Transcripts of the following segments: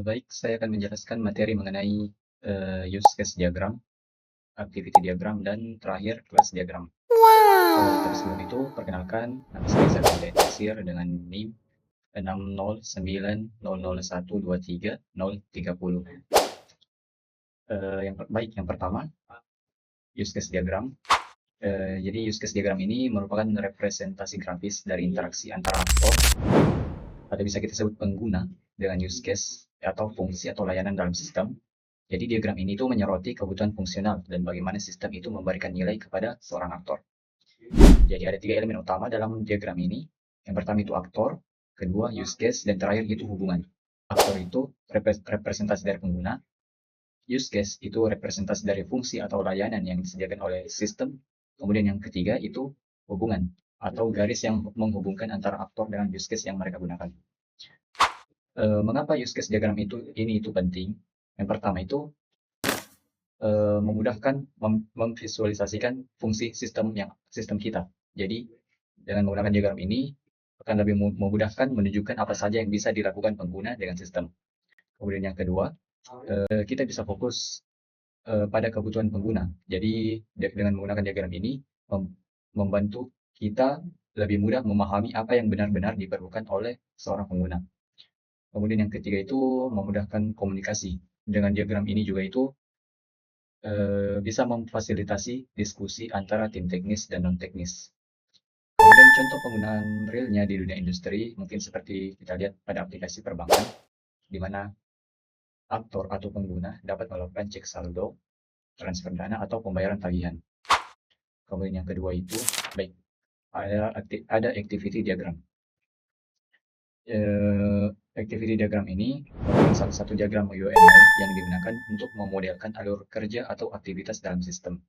Baik, saya akan menjelaskan materi mengenai use case diagram, activity diagram, dan terakhir class diagram. Tapi sebelum itu, perkenalkan, nama saya Zafir Desir dengan NIM 60900123030. Yang pertama, use case diagram. Jadi use case diagram ini merupakan representasi grafis dari interaksi antara aktor, atau bisa kita sebut pengguna, dengan use case atau fungsi atau layanan dalam sistem. Jadi diagram ini tuh menyoroti kebutuhan fungsional dan bagaimana sistem itu memberikan nilai kepada seorang aktor. Jadi ada tiga elemen utama dalam diagram ini. Yang pertama itu aktor, kedua use case, dan terakhir itu hubungan. Aktor itu representasi dari pengguna, use case itu representasi dari fungsi atau layanan yang disediakan oleh sistem, kemudian yang ketiga itu hubungan atau garis yang menghubungkan antara aktor dengan use case yang mereka gunakan. Mengapa use case diagram itu penting? Yang pertama itu memudahkan memvisualisasikan fungsi sistem kita. Jadi dengan menggunakan diagram ini akan lebih memudahkan menunjukkan apa saja yang bisa dilakukan pengguna dengan sistem. Kemudian yang kedua, kita bisa fokus pada kebutuhan pengguna. Jadi dengan menggunakan diagram ini membantu kita lebih mudah memahami apa yang benar-benar diperlukan oleh seorang pengguna. Kemudian yang ketiga itu memudahkan komunikasi. Dengan diagram ini juga itu bisa memfasilitasi diskusi antara tim teknis dan non-teknis. Kemudian contoh penggunaan realnya di dunia industri mungkin seperti kita lihat pada aplikasi perbankan, di mana aktor atau pengguna dapat melakukan cek saldo, transfer dana, atau pembayaran tagihan. Kemudian yang kedua itu, baik, ada activity diagram. Activity diagram ini merupakan salah satu diagram UML yang digunakan untuk memodelkan alur kerja atau aktivitas dalam sistem.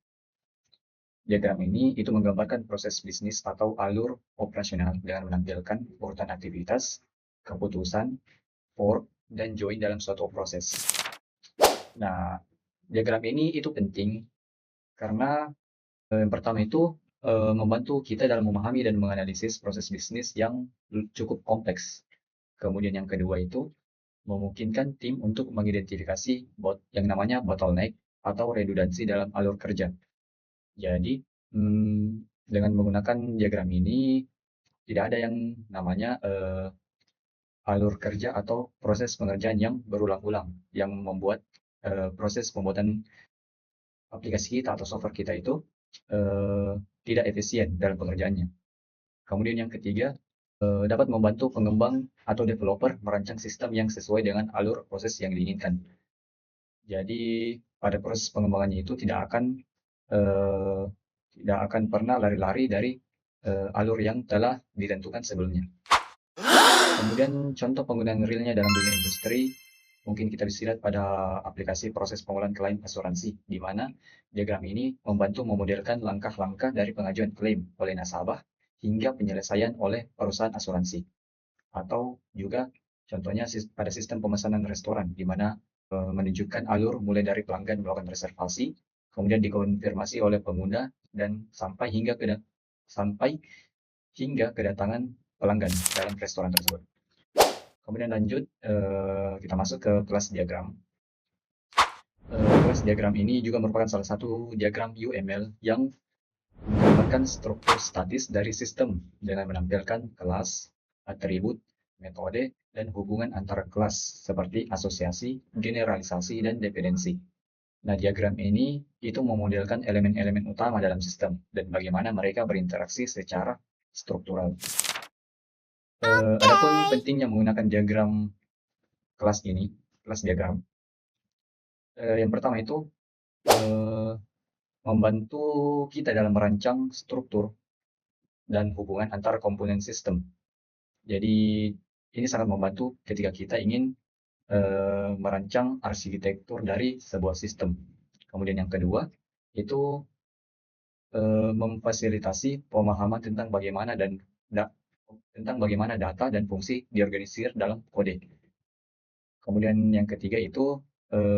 Diagram ini itu menggambarkan proses bisnis atau alur operasional dengan menampilkan urutan aktivitas, keputusan, fork, dan join dalam suatu proses. Nah, diagram ini itu penting karena yang pertama itu membantu kita dalam memahami dan menganalisis proses bisnis yang cukup kompleks. Kemudian yang kedua itu memungkinkan tim untuk mengidentifikasi yang namanya bottleneck atau redundansi dalam alur kerja. Jadi, dengan menggunakan diagram ini, tidak ada yang namanya alur kerja atau proses pengerjaan yang berulang-ulang, yang membuat proses pembuatan aplikasi kita atau software kita itu tidak efisien dalam pengerjaannya. Kemudian yang ketiga, dapat membantu pengembang atau developer merancang sistem yang sesuai dengan alur proses yang diinginkan. Jadi pada proses pengembangannya itu eh, tidak akan pernah lari-lari dari alur yang telah ditentukan sebelumnya. Kemudian contoh penggunaan realnya dalam dunia industri, mungkin kita bisa lihat pada aplikasi proses pengolahan klaim asuransi, di mana diagram ini membantu memodelkan langkah-langkah dari pengajuan klaim oleh nasabah hingga penyelesaian oleh perusahaan asuransi. Atau juga contohnya pada sistem pemesanan restoran, di mana menunjukkan alur mulai dari pelanggan melakukan reservasi, kemudian dikonfirmasi oleh pengguna, dan sampai hingga kedatangan pelanggan dalam restoran tersebut. Kemudian lanjut, kita masuk ke kelas diagram. Kelas diagram ini juga merupakan salah satu diagram UML yang menggambarkan struktur statis dari sistem dengan menampilkan kelas, atribut, metode, dan hubungan antara kelas seperti asosiasi, generalisasi, dan dependensi. Nah, diagram ini itu memodelkan elemen-elemen utama dalam sistem dan bagaimana mereka berinteraksi secara struktural. Adapun pentingnya menggunakan diagram kelas ini, kelas diagram. Yang pertama itu membantu kita dalam merancang struktur dan hubungan antara komponen sistem. Jadi ini sangat membantu ketika kita ingin merancang arsitektur dari sebuah sistem. Kemudian yang kedua itu memfasilitasi pemahaman tentang bagaimana data dan fungsi diorganisir dalam kode. Kemudian yang ketiga itu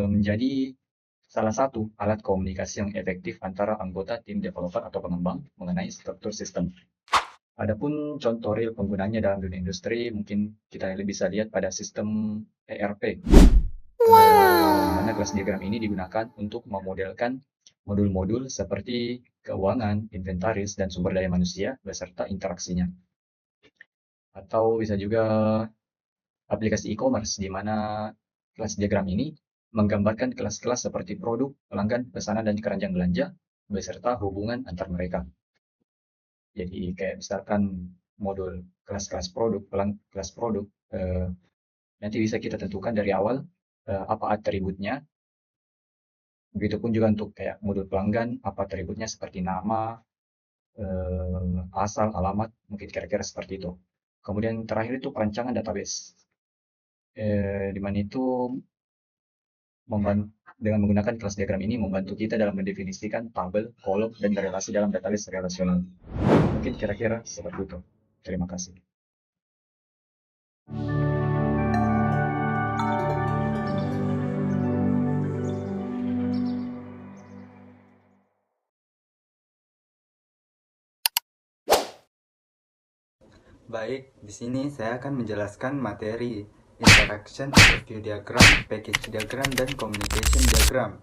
menjadi salah satu alat komunikasi yang efektif antara anggota tim developer atau pengembang mengenai struktur sistem. Adapun contoh real penggunanya dalam dunia industri, mungkin kita bisa lihat pada sistem ERP, di mana kelas diagram ini digunakan untuk memodelkan modul-modul seperti keuangan, inventaris, dan sumber daya manusia beserta interaksinya. Atau bisa juga aplikasi e-commerce, di mana kelas diagram ini menggambarkan kelas-kelas seperti produk, pelanggan, pesanan, dan keranjang belanja beserta hubungan antar mereka. Jadi kayak misalkan modul kelas-kelas produk, kelas produk, nanti bisa kita tentukan dari awal apa atributnya. Begitupun juga untuk kayak modul pelanggan, apa atributnya seperti nama, asal, alamat, mungkin kira-kira seperti itu. Kemudian terakhir itu perancangan database, di mana itu dengan menggunakan kelas diagram ini membantu kita dalam mendefinisikan tabel, kolom, dan relasi dalam database relasional. Mungkin kira-kira seperti itu. Terima kasih. Baik, di sini saya akan menjelaskan materi Interaction Overview Diagram, Package Diagram, dan Communication Diagram.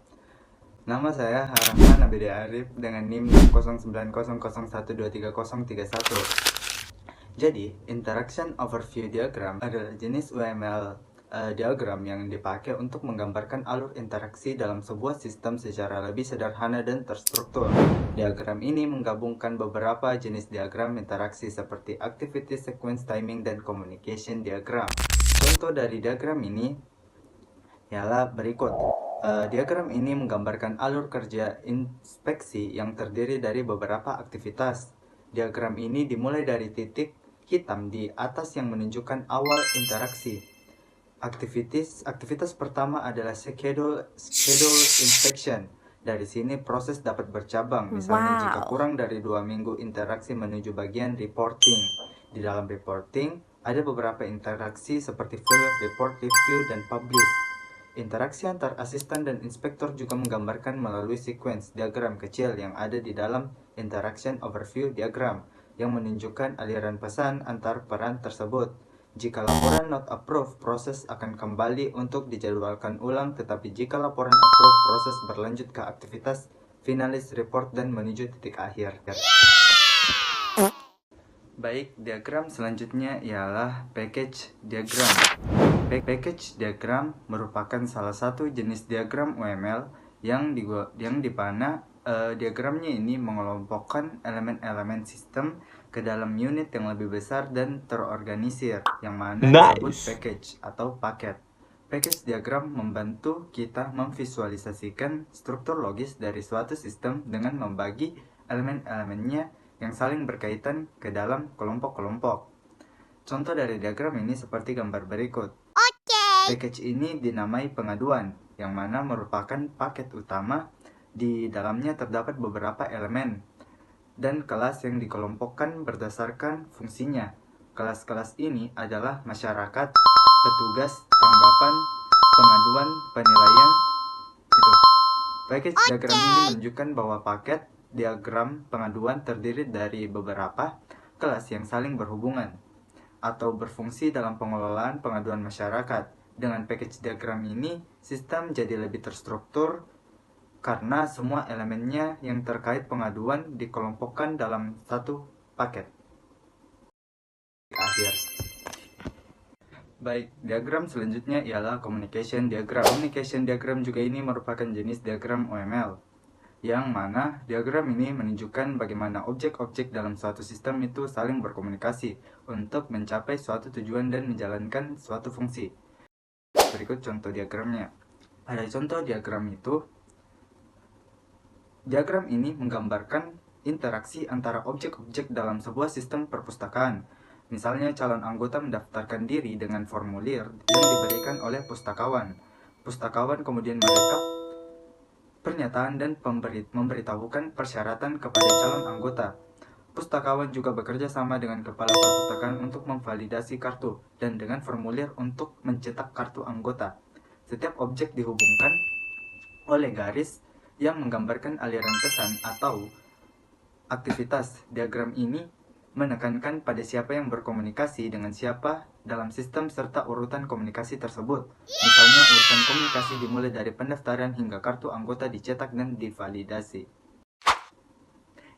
Nama saya Rahman Abedi Arif dengan NIM 090001233031. Jadi, Interaction Overview Diagram adalah jenis UML diagram yang dipakai untuk menggambarkan alur interaksi dalam sebuah sistem secara lebih sederhana dan terstruktur. Diagram ini menggabungkan beberapa jenis diagram interaksi seperti Activity Sequence Timing dan Communication Diagram. Contoh dari diagram ini ialah berikut. Diagram ini menggambarkan alur kerja inspeksi yang terdiri dari beberapa aktivitas. Diagram ini dimulai dari titik hitam di atas yang menunjukkan awal interaksi. Aktivitas pertama adalah schedule inspection. Dari sini proses dapat bercabang. Misalnya jika kurang dari 2 minggu interaksi menuju bagian reporting. Di dalam reporting ada beberapa interaksi seperti fill, report, review, dan publish. Interaksi antar asisten dan inspektor juga menggambarkan melalui sequence diagram kecil yang ada di dalam interaction overview diagram yang menunjukkan aliran pesan antar peran tersebut. Jika laporan not approved, proses akan kembali untuk dijadwalkan ulang, tetapi jika laporan approve, proses berlanjut ke aktivitas finalis report dan menuju titik akhir. Baik, diagram selanjutnya ialah package diagram. Package diagram merupakan salah satu jenis diagram UML yang dimana diagramnya ini mengelompokkan elemen-elemen sistem ke dalam unit yang lebih besar dan terorganisir, yang mana disebut package atau paket. Package diagram membantu kita memvisualisasikan struktur logis dari suatu sistem dengan membagi elemen-elemennya yang saling berkaitan ke dalam kelompok-kelompok. Contoh dari diagram ini seperti gambar berikut. Package ini dinamai pengaduan, yang mana merupakan paket utama. Di dalamnya terdapat beberapa elemen dan kelas yang dikelompokkan berdasarkan fungsinya. Kelas-kelas ini adalah masyarakat, petugas, tanggapan, pengaduan, penilaian. Package diagram ini menunjukkan bahwa paket diagram pengaduan terdiri dari beberapa kelas yang saling berhubungan atau berfungsi dalam pengelolaan pengaduan masyarakat. Dengan package diagram ini, sistem jadi lebih terstruktur karena semua elemennya yang terkait pengaduan dikelompokkan dalam satu paket. Akhir. Baik, diagram selanjutnya ialah communication diagram. Communication diagram juga ini merupakan jenis diagram UML, yang mana diagram ini menunjukkan bagaimana objek-objek dalam suatu sistem itu saling berkomunikasi untuk mencapai suatu tujuan dan menjalankan suatu fungsi. Berikut contoh diagramnya. Pada contoh diagram itu, diagram ini menggambarkan interaksi antara objek-objek dalam sebuah sistem perpustakaan. Misalnya calon anggota mendaftarkan diri dengan formulir yang diberikan oleh pustakawan. Pustakawan kemudian merekap pernyataan dan memberitahukan persyaratan kepada calon anggota. Pustakawan juga bekerja sama dengan kepala perpustakaan untuk memvalidasi kartu dan dengan formulir untuk mencetak kartu anggota. Setiap objek dihubungkan oleh garis yang menggambarkan aliran pesan atau aktivitas. Diagram ini menekankan pada siapa yang berkomunikasi dengan siapa dalam sistem serta urutan komunikasi tersebut. Misalnya urutan komunikasi dimulai dari pendaftaran hingga kartu anggota dicetak dan divalidasi.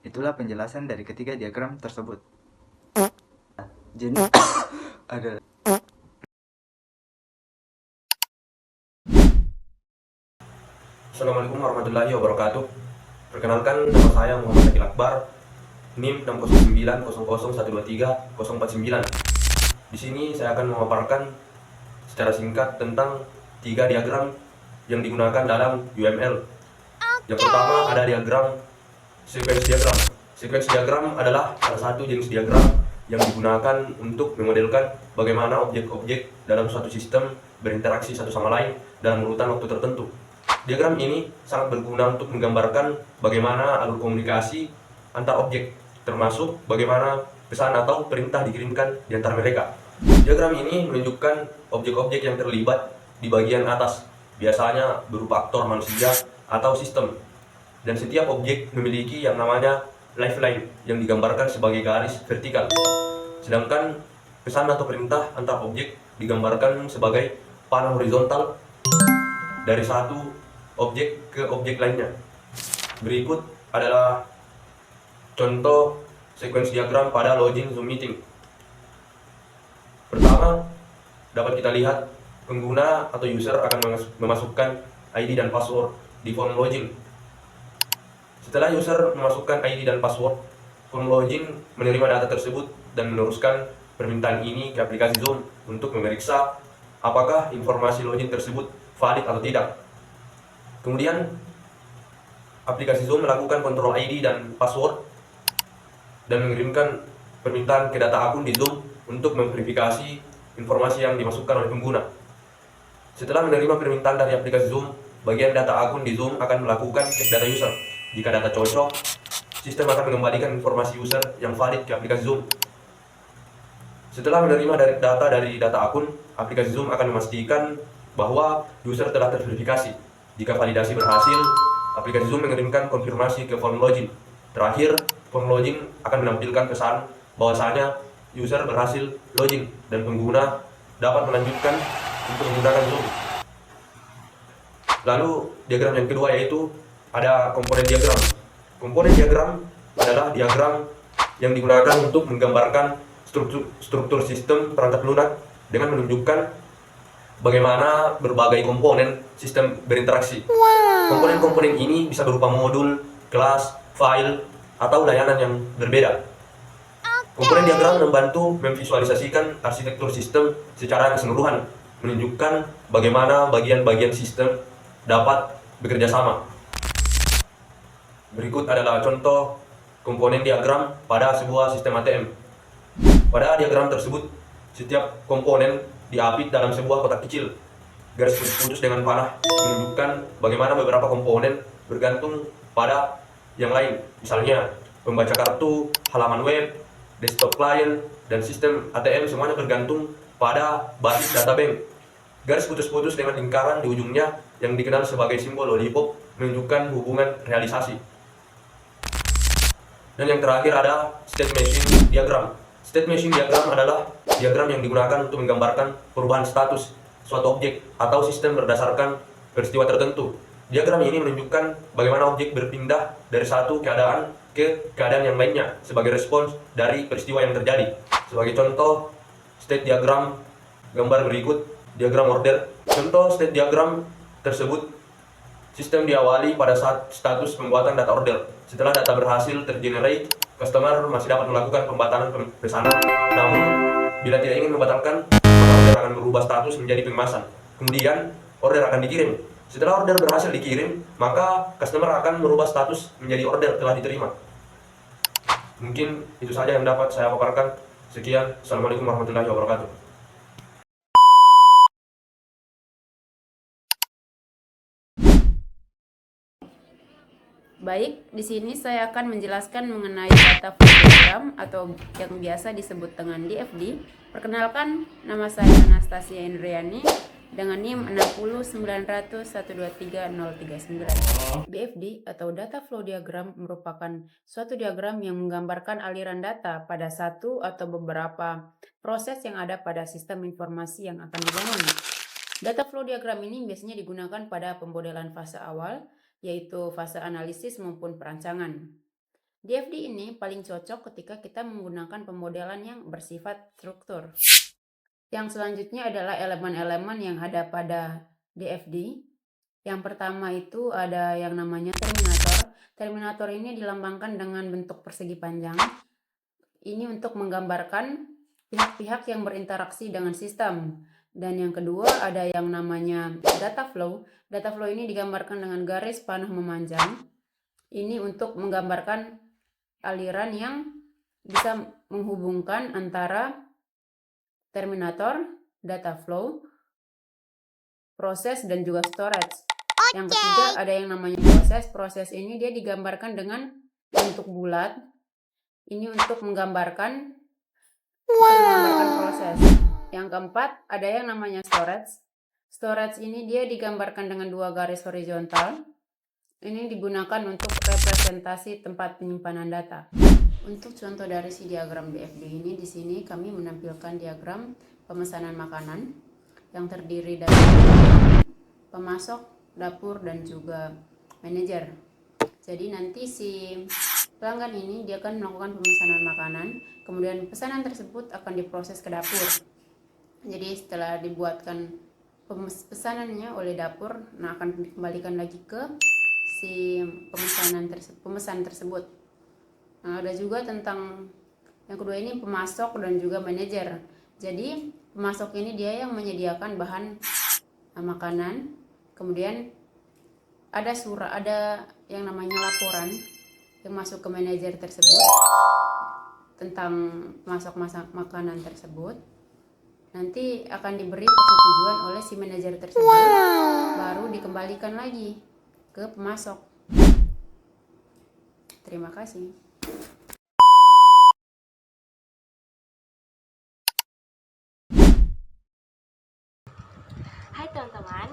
Itulah penjelasan dari ketiga diagram tersebut. Jenis adalah Assalamualaikum warahmatullahi wabarakatuh. Perkenalkan, nama saya Muhammad Akil Akbar, NIM 60900123049. Di sini saya akan memaparkan secara singkat tentang 3 diagram yang digunakan dalam UML. Yang pertama ada diagram sequence diagram. Sequence diagram adalah salah satu jenis diagram yang digunakan untuk memodelkan bagaimana objek-objek dalam suatu sistem berinteraksi satu sama lain dalam urutan waktu tertentu. Diagram ini sangat berguna untuk menggambarkan bagaimana alur komunikasi antar objek, termasuk bagaimana pesan atau perintah dikirimkan di antara mereka. Diagram ini menunjukkan objek-objek yang terlibat di bagian atas, biasanya berupa aktor manusia atau sistem. Dan setiap objek memiliki yang namanya lifeline yang digambarkan sebagai garis vertikal. Sedangkan pesan atau perintah antar objek digambarkan sebagai panah horizontal dari satu objek ke objek lainnya. Berikut adalah contoh sequence diagram pada login Zoom meeting. Pertama, dapat kita lihat pengguna atau user akan memasukkan ID dan password di form login. Setelah user memasukkan ID dan password, form login menerima data tersebut dan meneruskan permintaan ini ke aplikasi Zoom untuk memeriksa apakah informasi login tersebut valid atau tidak. Kemudian, aplikasi Zoom melakukan kontrol ID dan password dan mengirimkan permintaan ke data akun di Zoom untuk memverifikasi informasi yang dimasukkan oleh pengguna. Setelah menerima permintaan dari aplikasi Zoom, bagian data akun di Zoom akan melakukan cek data user. Jika data cocok, sistem akan mengembalikan informasi user yang valid ke aplikasi Zoom. Setelah menerima data dari data akun, aplikasi Zoom akan memastikan bahwa user telah terverifikasi. Jika validasi berhasil, aplikasi Zoom mengirimkan konfirmasi ke form login. Terakhir, form login akan menampilkan pesan bahwasanya user berhasil login dan pengguna dapat melanjutkan untuk menggunakan Zoom. Lalu, diagram yang kedua yaitu ada komponen diagram. Komponen diagram adalah diagram yang digunakan untuk menggambarkan struktur sistem perangkat lunak dengan menunjukkan bagaimana berbagai komponen sistem berinteraksi. Komponen-komponen ini bisa berupa modul, kelas, file, atau layanan yang berbeda. Komponen diagram membantu memvisualisasikan arsitektur sistem secara keseluruhan, menunjukkan bagaimana bagian-bagian sistem dapat bekerja sama. Berikut adalah contoh komponen diagram pada sebuah sistem ATM. Pada diagram tersebut, setiap komponen diapit dalam sebuah kotak kecil. Garis putus dengan panah menunjukkan bagaimana beberapa komponen bergantung pada yang lain. Misalnya, pembaca kartu, halaman web, desktop client, dan sistem ATM semuanya bergantung pada basis data bank. Garis putus-putus dengan lingkaran di ujungnya yang dikenal sebagai simbol lollipop menunjukkan hubungan realisasi. Dan yang terakhir ada state machine diagram. State machine diagram adalah diagram yang digunakan untuk menggambarkan perubahan status suatu objek atau sistem berdasarkan peristiwa tertentu. Diagram ini menunjukkan bagaimana objek berpindah dari satu keadaan ke keadaan yang lainnya sebagai respons dari peristiwa yang terjadi. Sebagai contoh, state diagram gambar berikut, diagram order. Contoh state diagram tersebut, sistem diawali pada saat status pembuatan data order. Setelah data berhasil tergenerate, customer masih dapat melakukan pembatalan pesanan. Namun, bila tidak ingin membatalkan, maka order akan berubah status menjadi pengemasan. Kemudian, order akan dikirim. Setelah order berhasil dikirim, maka customer akan merubah status menjadi order telah diterima. Mungkin itu saja yang dapat saya paparkan. Sekian, Assalamualaikum warahmatullahi wabarakatuh. Baik, di sini saya akan menjelaskan mengenai data flow diagram atau yang biasa disebut dengan DFD. Perkenalkan, nama saya Anastasia Indriani dengan NIM 60900123039. BFD atau Data Flow Diagram merupakan suatu diagram yang menggambarkan aliran data pada satu atau beberapa proses yang ada pada sistem informasi yang akan dibangun. Data flow diagram ini biasanya digunakan pada pemmodelan fase awal, yaitu fase analisis maupun perancangan. DFD ini paling cocok ketika kita menggunakan pemodelan yang bersifat struktur. Yang selanjutnya adalah elemen-elemen yang ada pada DFD. Yang pertama itu ada yang namanya terminator. Terminator ini dilambangkan dengan bentuk persegi panjang. Ini untuk menggambarkan pihak-pihak yang berinteraksi dengan sistem. Dan yang kedua ada yang namanya data flow. Data flow ini digambarkan dengan garis panah memanjang. Ini untuk menggambarkan aliran yang bisa menghubungkan antara terminator, data flow, proses, dan juga storage. Yang ketiga ada yang namanya proses. Proses ini dia digambarkan dengan bentuk bulat. Ini untuk menggambarkan proses. Yang keempat ada yang namanya storage. Storage ini dia digambarkan dengan dua garis horizontal. Ini digunakan untuk representasi tempat penyimpanan data. Untuk contoh dari si diagram BFD ini, di sini kami menampilkan diagram pemesanan makanan yang terdiri dari pemasok, dapur, dan juga manajer. Jadi nanti si pelanggan ini dia akan melakukan pemesanan makanan, kemudian pesanan tersebut akan diproses ke dapur. Jadi setelah dibuatkan pesanannya oleh dapur, nah akan dikembalikan lagi ke si pemesan tersebut. Nah, ada juga tentang yang kedua ini pemasok dan juga manajer. Jadi pemasok ini dia yang menyediakan bahan makanan, kemudian ada yang namanya laporan yang masuk ke manajer tersebut tentang masak makanan tersebut. Nanti akan diberi persetujuan oleh si manajer tersebut, baru dikembalikan lagi ke pemasok. Terima kasih. Hai teman-teman,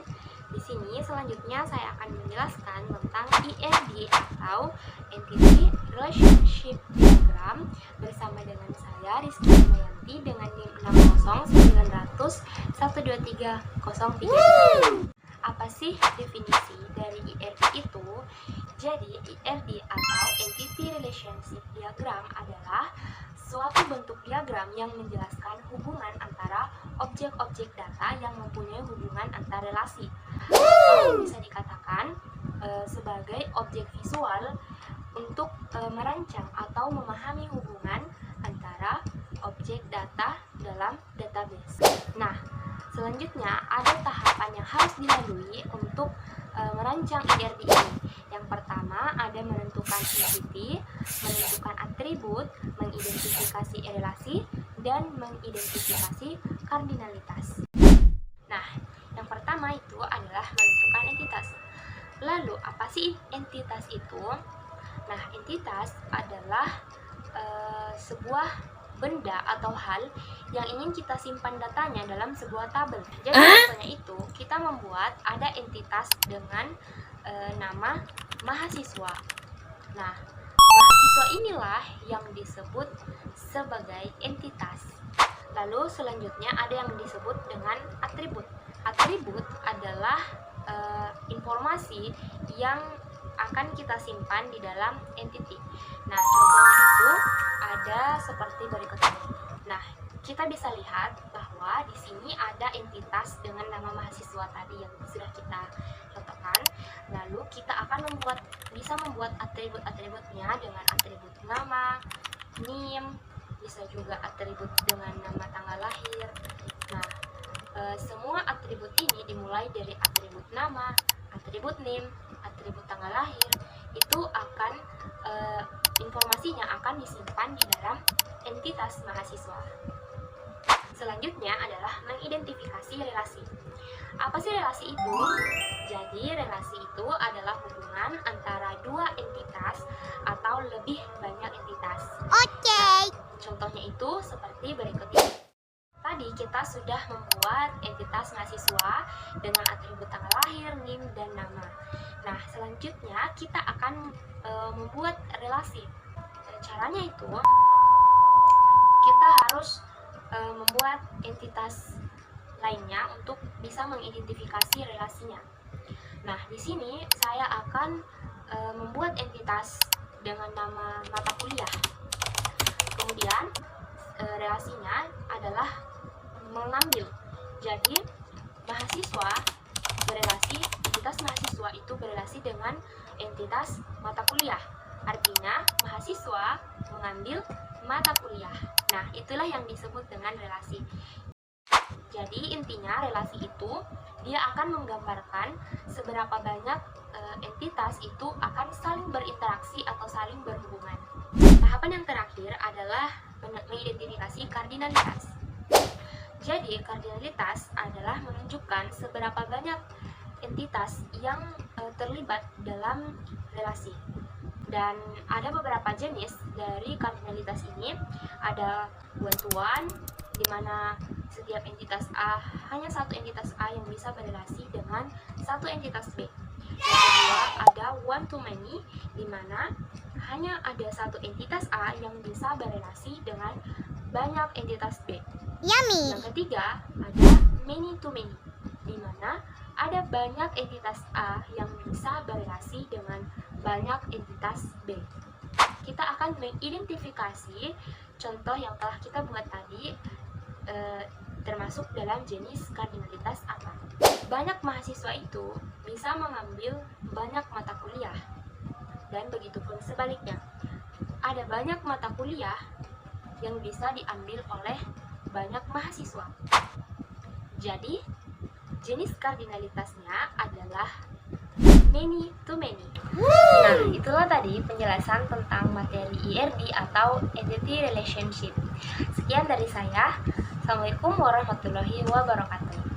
di sini selanjutnya saya akan menjelaskan tentang ERD atau Entity Relationship Diagram bersama dengan saya Rizky Mayanti dengan NIM 60900123039. Apa sih definisi dari ERD itu? Jadi ERD atau Entity Relationship Diagram adalah suatu bentuk diagram yang menjelaskan hubungan antara objek-objek data yang mempunyai hubungan antar relasi, atau bisa dikatakan sebagai objek visual untuk merancang atau memahami hubungan antara objek data dalam database. Nah, selanjutnya ada tahapan yang harus dilalui untuk merancang ERD ini. Yang pertama ada menentukan entity, menentukan atribut, mengidentifikasi relasi, dan mengidentifikasi kardinalitas. Nah, yang pertama itu adalah menentukan entitas. Lalu, apa sih entitas itu? Nah, entitas adalah sebuah benda atau hal yang ingin kita simpan datanya dalam sebuah tabel. Jadi contohnya itu kita membuat ada entitas dengan nama mahasiswa. Nah, mahasiswa inilah yang disebut sebagai entitas. Lalu selanjutnya ada yang disebut dengan atribut. Atribut adalah informasi yang akan kita simpan di dalam entity. Nah, contohnya itu ada seperti berikut ini. Nah, kita bisa lihat bahwa di sini ada entitas dengan nama mahasiswa tadi yang sudah kita contohkan. Lalu kita akan bisa membuat atribut-atributnya dengan atribut nama, NIM, bisa juga atribut dengan nama tanggal lahir. Nah, semua atribut ini dimulai dari atribut nama, atribut NIM, atribut tanggal lahir, itu akan informasinya akan disimpan di dalam entitas mahasiswa. Selanjutnya adalah mengidentifikasi relasi. Apa sih relasi itu? Jadi relasi itu adalah hubungan antara dua entitas atau lebih banyak entitas. Nah, contohnya itu seperti berikut ini. Tadi tadi kita sudah membuat entitas mahasiswa dengan atribut tanggal lahir, NIM, dan nama. Nah, selanjutnya kita akan membuat relasi. Caranya itu kita harus membuat entitas lainnya untuk bisa mengidentifikasi relasinya. Nah, di sini saya akan membuat entitas dengan nama mata kuliah. Kemudian relasinya adalah mengambil. Jadi mahasiswa berelasi, entitas mahasiswa itu berelasi dengan entitas mata kuliah. Artinya mahasiswa mengambil mata kuliah. Nah, itulah yang disebut dengan relasi. Jadi intinya relasi itu dia akan menggambarkan seberapa banyak entitas itu akan saling berinteraksi atau saling berhubungan. Tahapan yang terakhir adalah mengidentifikasi kardinalitas. Jadi kardinalitas adalah menunjukkan seberapa banyak entitas yang terlibat dalam relasi. Dan ada beberapa jenis dari kardinalitas ini. Ada one-to-one, di mana setiap entitas A, hanya satu entitas A yang bisa berelasi dengan satu entitas B. Yang kedua ada one-to-many, di mana hanya ada satu entitas A yang bisa berelasi dengan banyak entitas B. Yummy. Yang ketiga ada many-to-many, di mana ada banyak entitas A yang bisa berelasi dengan banyak entitas B. Kita akan mengidentifikasi contoh yang telah kita buat tadi termasuk dalam jenis kardinalitas apa. Banyak mahasiswa itu bisa mengambil banyak mata kuliah, dan begitu pun sebaliknya. Ada banyak mata kuliah yang bisa diambil oleh banyak mahasiswa. Jadi jenis kardinalitasnya adalah many to many. Nah, itulah tadi penjelasan tentang materi IRD atau Entity Relationship. Sekian dari saya. Assalamualaikum warahmatullahi wabarakatuh.